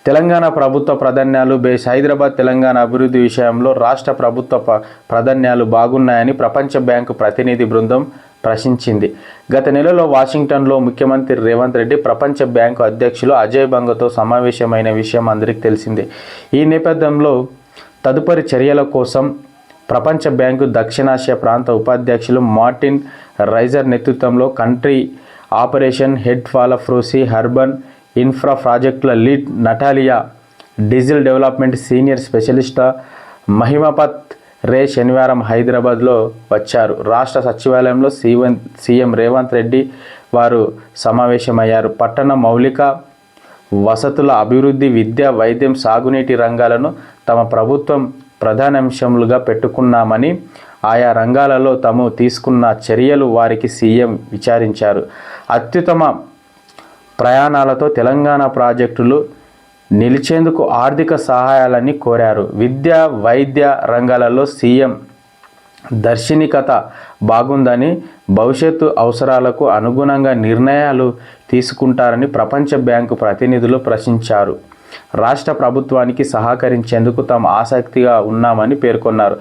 తెలంగాణ ప్రభుత్వ ప్రాధాన్యాలు బేస్ హైదరాబాద్ తెలంగాణ అభివృద్ధి విషయంలో రాష్ట్ర ప్రభుత్వ ప్రాధాన్యాలు బాగున్నాయని ప్రపంచ బ్యాంకు ప్రతినిధి బృందం ప్రశంసించింది. గత నెలలో వాషింగ్టన్లో ముఖ్యమంత్రి రేవంత్ రెడ్డి ప్రపంచ బ్యాంకు అధ్యక్షులు అజయ్ బంగాతో సమావేశమైన విషయం అందరికీ తెలిసిందే. ఈ నేపథ్యంలో తదుపరి చర్యల కోసం ప్రపంచ బ్యాంకు దక్షిణాసియా ప్రాంత ఉపాధ్యక్షులు మార్టిన్ రైజర్ నేతృత్వంలో కంట్రీ ఆపరేషన్ హెడ్ ఫాలఫ్రోసి అర్బన్ ఇన్ఫ్రా ప్రాజెక్టుల lead Natalia, digital development senior specialist Mahimapat Ray శనివారం హైదరాబాద్లో వచ్చారు. రాష్ట్ర సచివాలయంలో సీఎం రేవంత్ రెడ్డి వారు సమావేశమయ్యారు. పట్టణ మౌలిక వసతుల అభివృద్ధి, విద్య, వైద్యం, సాగునీటి రంగాలను తమ ప్రభుత్వం ప్రధానాంశాలుగా పెట్టుకున్నామని, ఆయా రంగాలలో తాము తీసుకున్న చర్యలు వారికి సీఎం విచారించారు. అత్యుత్తమ ప్రయాణాలతో తెలంగాణ ప్రాజెక్టులు నిలిచేందుకు ఆర్థిక సహాయాలని కోరారు. విద్య, వైద్య రంగాలలో సీఎం దర్శనికత బాగుందని, భవిష్యత్తు అవసరాలకు అనుగుణంగా నిర్ణయాలు తీసుకుంటారని ప్రపంచ బ్యాంకు ప్రతినిధులు ప్రశంసించారు. రాష్ట్ర ప్రభుత్వానికి సహకరించేందుకు తాము ఆసక్తిగా ఉన్నామని పేర్కొన్నారు.